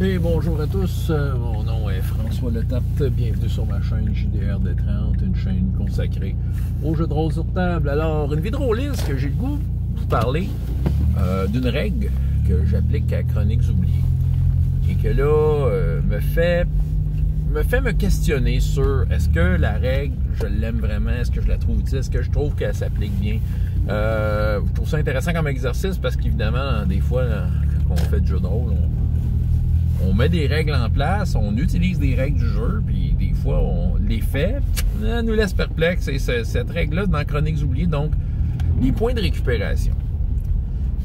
Et bonjour à tous, mon nom est François Letarte, bienvenue sur ma chaîne JDR D30, une chaîne consacrée aux jeux de rôle sur table. Alors, une vidéoliste que j'ai le goût de vous parler d'une règle que j'applique à Chroniques oubliées et que là me fait me questionner sur est-ce que la règle, je l'aime vraiment, est-ce que je la trouve utile, est-ce que je trouve qu'elle s'applique bien. Je trouve ça intéressant comme exercice parce qu'évidemment, des fois, quand on fait du jeu de rôle, on met des règles en place, on utilise des règles du jeu, puis des fois, on les fait, nous laisse perplexes. Et cette règle-là, dans Chroniques oubliées, donc, les points de récupération.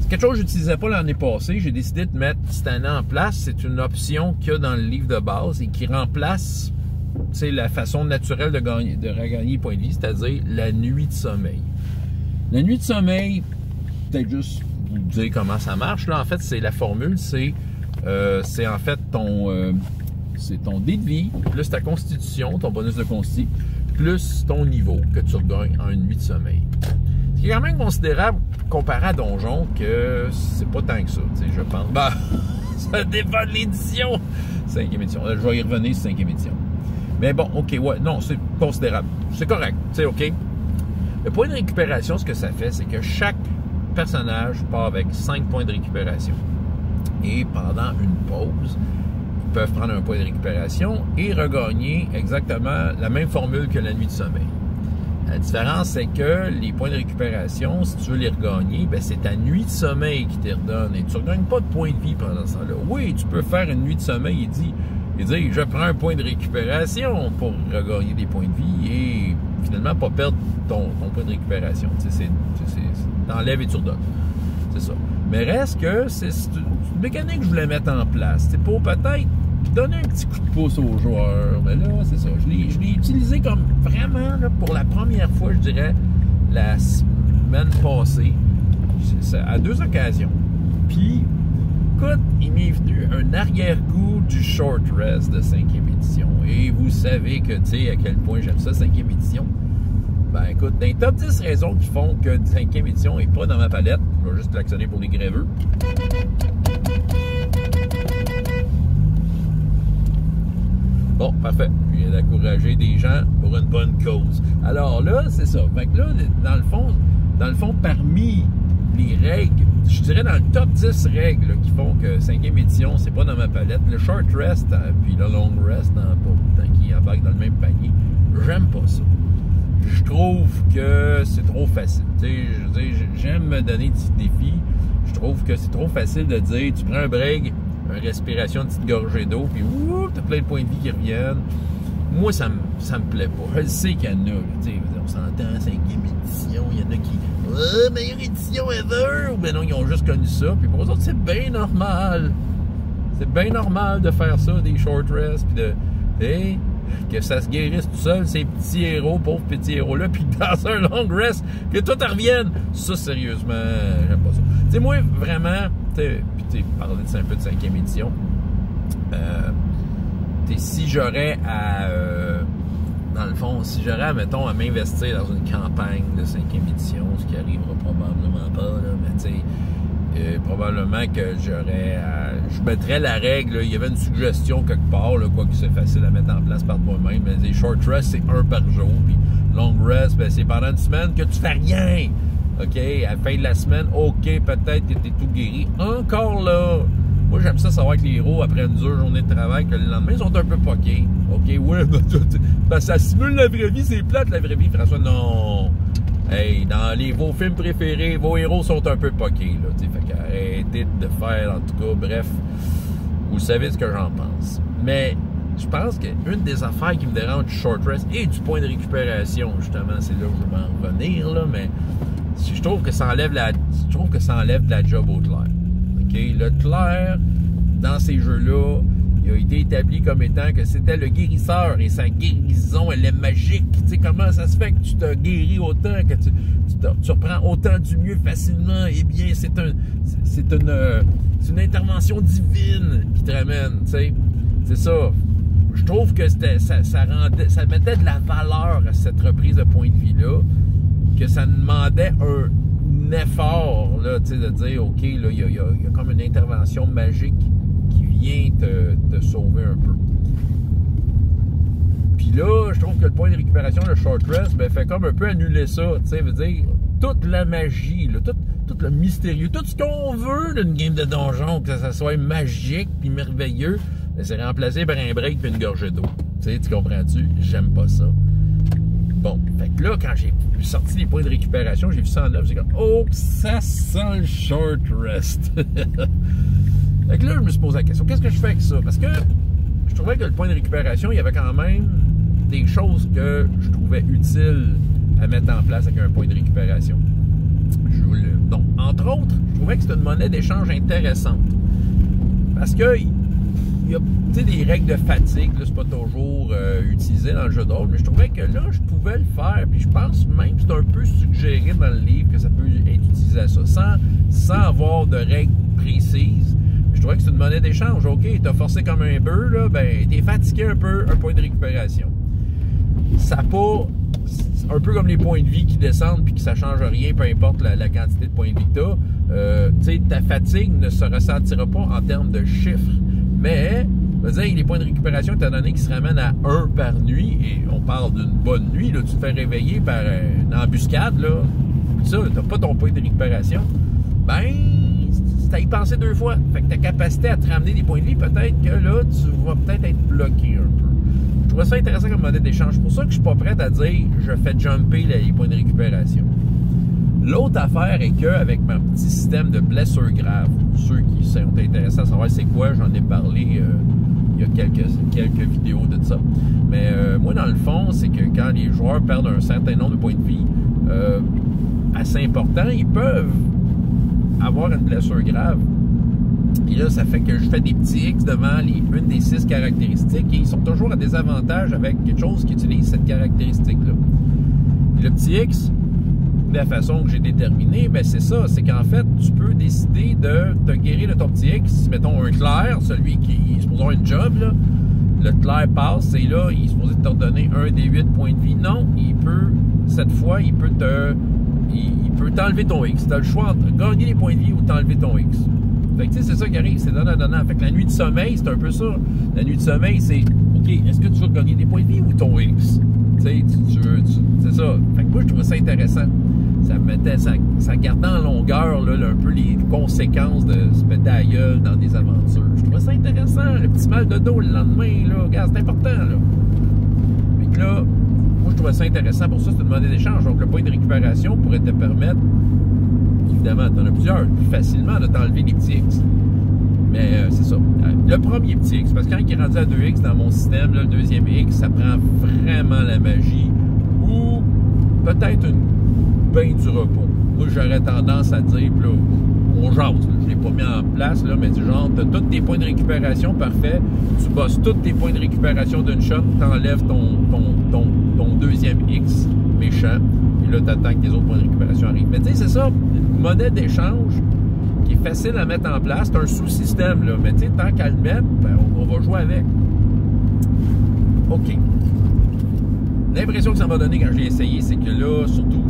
C'est quelque chose que je n'utilisais pas l'année passée. J'ai décidé de mettre cette année en place. C'est une option qu'il y a dans le livre de base et qui remplace la façon naturelle de regagner les points de vie, c'est-à-dire la nuit de sommeil. La nuit de sommeil, peut-être juste vous dire comment ça marche. Là, en fait, c'est la formule, c'est en fait c'est ton dé de vie, plus ta constitution, ton bonus de consti, plus ton niveau que tu regagnes en une nuit de sommeil. Ce qui est quand même considérable comparé à Donjon que c'est pas tant que ça, je pense. Ben, ça dépend de l'édition. 5e édition. Là, je vais y revenir sur 5e édition. Mais bon, ok, ouais, non, c'est considérable. C'est correct, ok. Le point de récupération, ce que ça fait, c'est que chaque personnage part avec 5 points de récupération. Et pendant une pause, ils peuvent prendre un point de récupération et regagner exactement la même formule que la nuit de sommeil. La différence, c'est que les points de récupération, si tu veux les regagner, ben c'est ta nuit de sommeil qui te redonne et tu ne regagnes pas de points de vie pendant ce temps-là. Oui, tu peux faire une nuit de sommeil et dire je prends un point de récupération pour regagner des points de vie et finalement pas perdre ton point de récupération. T'enlèves et tu redonnes. C'est ça. Mais reste que c'est une mécanique que je voulais mettre en place. C'est pour peut-être donner un petit coup de pouce aux joueurs. Mais là, c'est ça. Je l'ai utilisé comme vraiment là, pour la première fois, je dirais, la semaine passée. À 2 occasions. Puis, écoute, il m'est venu un arrière-goût du short rest de 5e édition. Et vous savez que, tu sais, à quel point j'aime ça, 5e édition. Ben écoute, dans les top 10 raisons qui font que 5e édition n'est pas dans ma palette, je vais juste klaxonner pour les grèveux. Bon, parfait. Je viens d'encourager des gens pour une bonne cause. Alors là, c'est ça. Fait que là, dans le fond, parmi les règles, je dirais dans le top 10 règles là, qui font que 5e édition, c'est pas dans ma palette, le short rest puis le long rest, qui embarque dans le même panier, j'aime pas ça. Je trouve que c'est trop facile. J'aime me donner des défis. Je trouve que c'est trop facile de dire tu prends un break, une respiration, une petite gorgée d'eau, puis t'as plein de points de vie qui reviennent. Moi, ça me plaît pas. Je sais qu'il y en a. On s'entend, 5e édition, il y en a qui meilleure édition ever! Ou ben non, ils ont juste connu ça. Puis pour eux autres, c'est bien normal. C'est bien normal de faire ça, des short rests, puis que ça se guérisse tout seul, ces petits héros, pauvres petits héros-là, puis dans un long rest, que tout revienne. Ça, sérieusement, j'aime pas ça. Tu sais, moi, vraiment, puis tu parlais un peu de 5e édition, si j'aurais dans le fond, si j'aurais, mettons, à m'investir dans une campagne de 5e édition, ce qui arrivera probablement pas, là, mais tu sais, probablement que je mettrais la règle, là, il y avait une suggestion quelque part, là, quoi que c'est facile à mettre en place par toi-même, mais les short rest, c'est 1 par jour, puis long rest, ben, c'est pendant une semaine que tu fais rien, ok, à la fin de la semaine, ok, peut-être que t'es tout guéri, encore là, moi j'aime ça savoir que les héros, après une dure journée de travail, que le lendemain, ils sont un peu poqués, ok, ouais, ben, ça simule la vraie vie, c'est plate la vraie vie, François, non. Hey, dans vos films préférés, vos héros sont un peu poqués, là, tu sais, fait qu'arrêtez de faire, en tout cas, bref, vous savez ce que j'en pense. Mais, je pense qu'une des affaires qui me dérange du short rest et du point de récupération, justement, c'est là où je vais en revenir, là, mais je trouve que ça enlève de la job au clerc. OK? Le clerc, dans ces jeux-là, il a été établi comme étant que c'était le guérisseur et sa guérison, elle est magique. Tu sais, comment ça se fait que tu te guéris autant, que tu reprends autant du mieux facilement? Eh bien, c'est une intervention divine qui te ramène, tu sais. C'est ça. Je trouve que ça mettait de la valeur à cette reprise de point de vie-là, que ça demandait un effort, là, tu sais, de dire, OK, là, il y a comme une intervention magique qui vient sauver un peu. Puis là, je trouve que le point de récupération, le short rest, ben, fait comme un peu annuler ça. Tu sais, veut dire, toute la magie, là, tout le mystérieux, tout ce qu'on veut d'une game de donjon, que ça soit magique puis merveilleux, ben, c'est remplacé par un break puis une gorgée d'eau. Tu sais, tu comprends-tu? J'aime pas ça. Bon, fait que là, quand j'ai sorti les points de récupération, j'ai vu ça en œuvre, j'ai comme, oh, ça sent le short rest. Fait que là, je me suis posé la question, qu'est-ce que je fais avec ça? Parce que je trouvais que le point de récupération, il y avait quand même des choses que je trouvais utiles à mettre en place avec un point de récupération. Donc, entre autres, je trouvais que c'était une monnaie d'échange intéressante. Parce que il y a des règles de fatigue, c'est pas toujours utilisé dans le jeu de rôle, mais je trouvais que là, je pouvais le faire. Puis je pense même que c'est un peu suggéré dans le livre que ça peut être utilisé à ça, sans avoir de règles précises. Je trouvais que c'est une monnaie d'échange. OK, t'as forcé comme un bœuf, là, ben, t'es fatigué un peu, un point de récupération. Ça pas... un peu comme les points de vie qui descendent puis que ça change rien, peu importe la quantité de points de vie que t'as. Ta fatigue ne se ressentira pas en termes de chiffres. Mais, je veux dire, les points de récupération étant donné qu'ils se ramènent à 1 par nuit, et on parle d'une bonne nuit, là, tu te fais réveiller par une embuscade, là, ça, t'as pas ton point de récupération, ben, t'as y pensé 2 fois. Fait que ta capacité à te ramener des points de vie, peut-être que là, tu vas peut-être être bloqué un peu. Je trouvais ça intéressant comme monnaie d'échange. C'est pour ça que je suis pas prêt à dire je fais jumper les points de récupération. L'autre affaire est qu'avec mon petit système de blessures graves, ceux qui sont intéressés à savoir c'est quoi, j'en ai parlé il y a quelques vidéos de ça. Mais moi, dans le fond, c'est que quand les joueurs perdent un certain nombre de points de vie assez important, ils peuvent avoir une blessure grave. Et là, ça fait que je fais des petits X devant une des 6 caractéristiques et ils sont toujours à désavantage avec quelque chose qui utilise cette caractéristique-là. Le petit X, de la façon que j'ai déterminé, ben c'est ça, c'est qu'en fait, tu peux décider de te guérir de ton petit X. Mettons un clair, celui qui est supposé avoir une job, là, le clair passe et là, il est supposé te redonner un des 8 points de vie. Non, cette fois, il peut t'enlever ton X. Tu as le choix entre gagner les points de vie ou t'enlever ton X. Fait que tu sais, c'est ça qui arrive, c'est donnant-donnant. Fait que la nuit de sommeil, c'est un peu ça. La nuit de sommeil, c'est, OK, est-ce que tu veux gagner des points de vie ou ton X? Tu sais, c'est ça. Fait que moi, je trouvais ça intéressant. Ça gardait en longueur, là, un peu les conséquences de se péter à la gueule dans des aventures. Je trouvais ça intéressant. Le petit mal de dos le lendemain, là, regarde, c'est important, là. Fait que là, moi, je trouvais ça intéressant. Pour ça, c'est une monnaie d'échange. Donc, le point de récupération pourrait te permettre, évidemment, tu en as plusieurs, plus facilement de t'enlever les petits X. Mais c'est ça. Le premier petit X, parce que quand il est rendu à 2X dans mon système, là, le deuxième X, ça prend vraiment la magie ou peut-être une bain du repos. Moi, j'aurais tendance à dire, là, on jase, là, je ne l'ai pas mis en place, là, mais du genre, tu as tous tes points de récupération, parfait, tu bosses tous tes points de récupération d'une shot, tu enlèves ton deuxième X méchant, et là, tu attends que tes autres points de récupération arrivent. Mais tu sais, c'est ça, une monnaie d'échange qui est facile à mettre en place, c'est un sous-système, là, mais tu sais, tant qu'à le mettre, ben, on va jouer avec. OK. L'impression que ça m'a donné quand j'ai essayé, c'est que là, surtout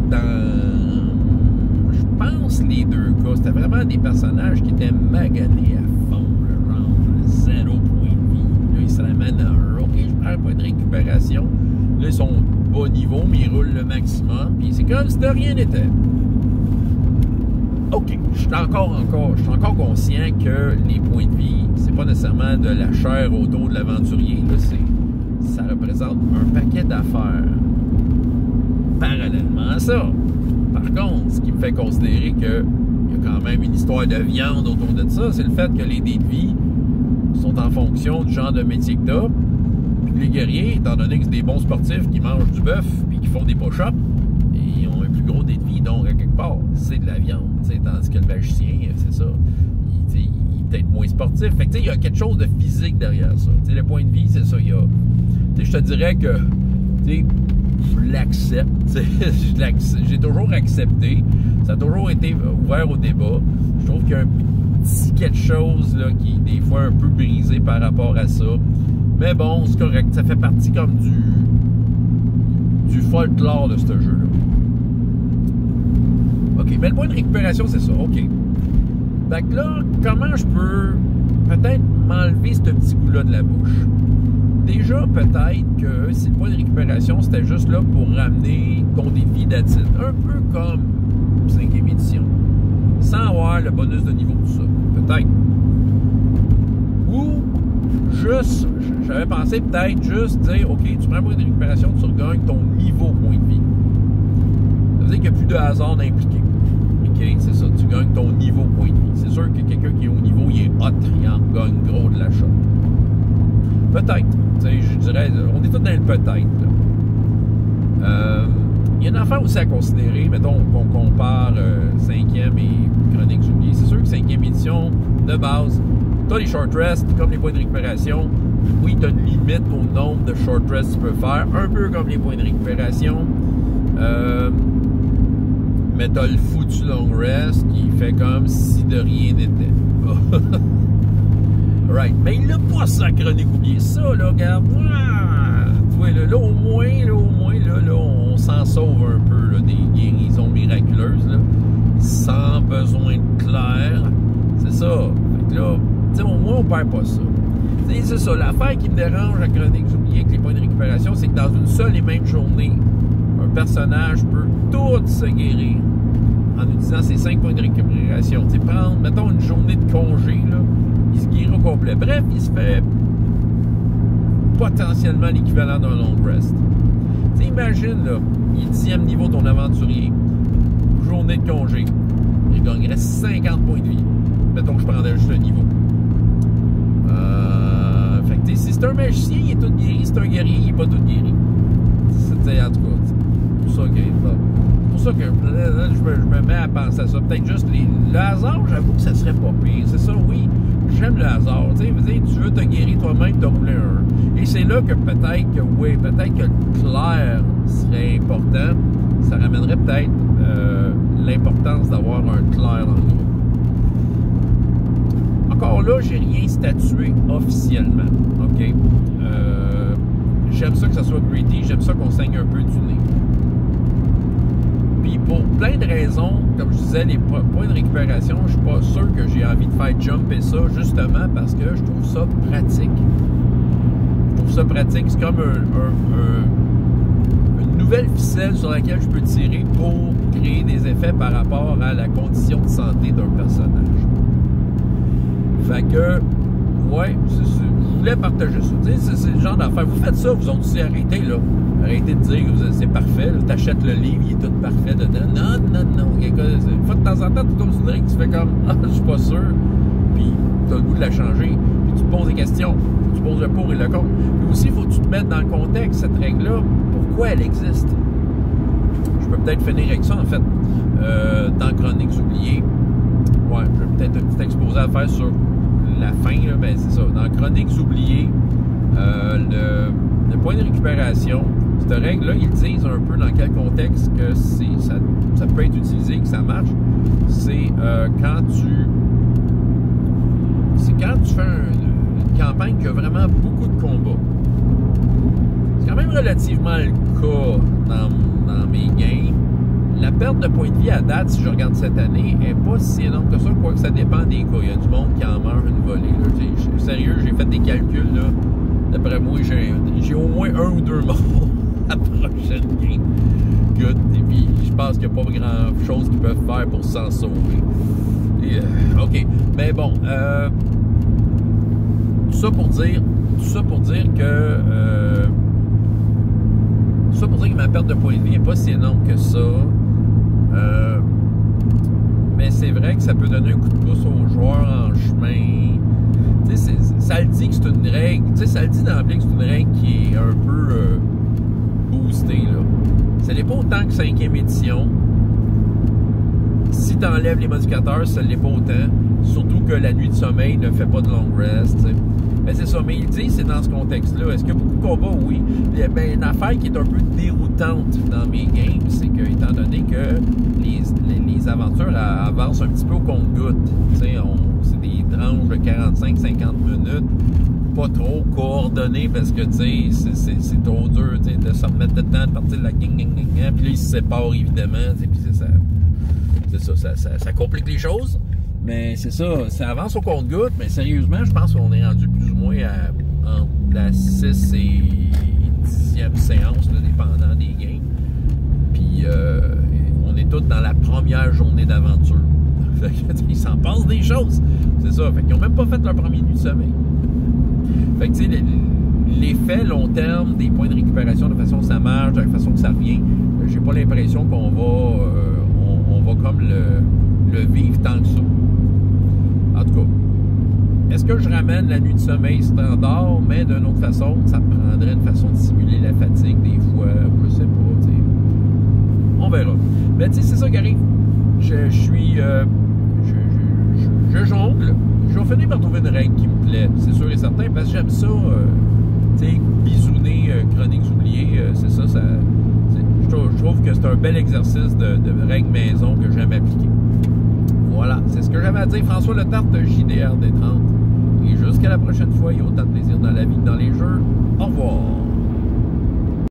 je pense les 2 cas, c'était vraiment des personnages qui étaient maganés à fond, là, genre 0 point de vie. Là, ils se ramènent à 1. OK, je prends un point de récupération. Là, ils sont bas niveau, mais ils roulent le maximum. Puis c'est comme si de rien n'était. OK, je suis encore conscient que les points de vie, c'est pas nécessairement de la chair au dos de l'aventurier. Là, ça représente un paquet d'affaires. Parallèlement à ça, par contre, ce qui me fait considérer qu'il y a quand même une histoire de viande autour de ça, c'est le fait que les dés de vie sont en fonction du genre de métier que t'as. Puis les guerriers, étant donné que c'est des bons sportifs qui mangent du bœuf puis qui font des push-ups, ils ont un plus gros dé de vie, donc à quelque part, c'est de la viande. Tandis que le magicien, c'est ça, il est peut-être moins sportif. Fait que il y a quelque chose de physique derrière ça. T'sais, le point de vie, c'est ça, il y a... Je te dirais que je l'accepte. J'ai toujours accepté. Ça a toujours été ouvert au débat. Je trouve qu'il y a un petit quelque chose là, qui est des fois un peu brisé par rapport à ça. Mais bon, c'est correct. Ça fait partie comme du folklore de ce jeu-là. OK, mais le point de récupération, c'est ça. OK. Fait que là, comment je peux peut-être m'enlever ce petit goût-là de la bouche. Déjà, peut-être que si le point de récupération, c'était juste là pour ramener ton défi d'acide. Un peu comme 5e édition. Sans avoir le bonus de niveau, tout ça. Peut-être. Ou juste, j'avais pensé peut-être juste dire, OK, tu prends un point de récupération, tu regagnes ton niveau point de vie. Ça veut dire qu'il n'y a plus de hasard impliqué. OK, c'est ça, tu gagnes ton niveau point de vie. C'est sûr que quelqu'un qui est au niveau, il est hot, il en gagne gros de la shot. Peut-être. Je dirais, on est tous dans le peut-être. Il y a une affaire aussi à considérer, mettons qu'on compare 5e et Chroniques oubliées. C'est sûr que 5e édition, de base, tu as les short rests, comme les points de récupération. Oui, tu as une limite au nombre de short rests que tu peux faire, un peu comme les points de récupération. Mais tu as le foutu long rest qui fait comme si de rien n'était. Right. Mais il n'a pas ça, Chronique oubliée. Ça, là, regarde. Tu vois, là, au moins, on s'en sauve un peu là, des guérisons miraculeuses, là, sans besoin de clair. C'est ça. Fait que là, tu sais, au moins, on perd pas ça. C'est ça. L'affaire qui me dérange à Chronique oubliée avec les points de récupération, c'est que dans une seule et même journée, un personnage peut tout se guérir en utilisant ses 5 points de récupération. Tu sais, prendre, mettons, une journée de congé, là, il se guérit au complet. Bref, il se fait potentiellement l'équivalent d'un long rest. Tu sais, imagine, là, il est 10e niveau ton aventurier, journée de congé, il gagnerait 50 points de vie. Mettons que je prendrais juste le niveau. Fait que, si c'est un magicien, il est tout guéri. Si c'est un guerrier, il n'est pas tout guéri. C'est, en tout cas, c'est pour ça que... C'est pour ça que je me mets à penser à ça. Peut-être juste le hasard, j'avoue que ça serait pas pire. C'est ça, oui, j'aime le hasard. Tu sais, tu veux te guérir toi-même, t'as roulé un. Et c'est là que peut-être que, oui, peut-être que le clair serait important. Ça ramènerait peut-être l'importance d'avoir un clair dans le groupe. Encore là, j'ai rien statué officiellement. OK? J'aime ça que ça soit greedy, j'aime ça qu'on saigne un peu du nez. Puis pour plein de raisons, comme je disais, les points de récupération, je suis pas sûr que j'ai envie de faire jumper ça, justement parce que je trouve ça pratique. Je trouve ça pratique, c'est comme une nouvelle ficelle sur laquelle je peux tirer pour créer des effets par rapport à la condition de santé d'un personnage. Fait que, ouais, je voulais partager ça. C'est le genre d'affaire. Vous faites ça, vous autres aussi, arrêtez, là. Arrêtez de dire que c'est parfait. Tu achètes le livre, il est tout parfait dedans. Non. Une fois de temps en temps, tu tombes sur une règle, tu fais comme « Ah, je suis pas sûr. » Puis, tu as le goût de la changer. Puis, tu te poses des questions. Tu poses le pour et le contre. Puis aussi, il faut que tu te mettes dans le contexte, cette règle-là. Pourquoi elle existe? Je peux peut-être finir avec ça, en fait. Dans Chroniques oubliées. Ouais, j'ai peut-être un petit exposé à faire sur la fin, là, ben c'est ça. Dans Chroniques oubliées, le point de récupération, cette règle-là, ils disent un peu dans quel contexte que ça peut être utilisé, que ça marche. C'est quand tu fais une campagne qui a vraiment beaucoup de combats. C'est quand même relativement le cas dans mes games. La perte de points de vie à date, si je regarde cette année, n'est pas si énorme que ça, quoique ça dépend des cas. Il y a du monde qui en mange une volée. Là. Sérieux, j'ai fait des calculs. Là. D'après moi, j'ai au moins 1 ou 2 morts à la prochaine game. Good. Et puis, je pense qu'il n'y a pas grand-chose qu'ils peuvent faire pour s'en sauver. Et, OK. Mais bon, tout ça pour dire que ma perte de points de vie n'est pas si énorme que ça. Mais c'est vrai que ça peut donner un coup de pouce aux joueurs en chemin. Tu sais, ça le dit que c'est une règle. Tu sais, ça le dit d'emblée que c'est une règle qui est un peu boostée, là. Ça n'est pas autant que 5e édition. Si tu enlèves les modificateurs, ça ne l'est pas autant. Surtout que la nuit de sommeil ne fait pas de long rest. T'sais. Ben c'est ça, mais il dit, c'est dans ce contexte-là. Est-ce qu'il y a beaucoup de combats? Oui. Ben, une affaire qui est un peu déroutante dans mes games, c'est que, étant donné que les aventures avancent un petit peu au compte-gouttes, c'est des tranches de 45-50 minutes, pas trop coordonnées parce que, tu sais, c'est trop dur, tu sais, de se remettre dedans, de partir de la gang, puis là, ils se séparent, évidemment, puis c'est ça. Ça complique les choses. Mais c'est ça, ça avance au compte-gouttes, mais sérieusement, je pense qu'on est rendu plus ou moins entre la 6 et 10e séance, là, dépendant des games. Puis on est tous dans la première journée d'aventure. Il s'en passe des choses. C'est ça. Fait qu'ils n'ont même pas fait leur premier nuit de sommeil. Fait que tu sais, l'effet long terme des points de récupération, de la façon que ça marche, de la façon que ça revient, j'ai pas l'impression qu'on va on va comme le vivre tant que ça. En tout cas, est-ce que je ramène la nuit de sommeil standard, mais d'une autre façon, ça me prendrait une façon de simuler la fatigue des fois, ou je sais pas, tu sais. On verra. Mais tu sais, c'est ça qui arrive. Je jongle. Je vais finir par trouver une règle qui me plaît, c'est sûr et certain, parce que j'aime ça, tu sais, bisouner Chroniques oubliées, c'est ça, je trouve que c'est un bel exercice de règle maison que j'aime appliquer. Voilà, c'est ce que j'avais à dire. François Letarte, JDR des 30. Et jusqu'à la prochaine fois, il y a autant de plaisir dans la vie que dans les jeux. Au revoir.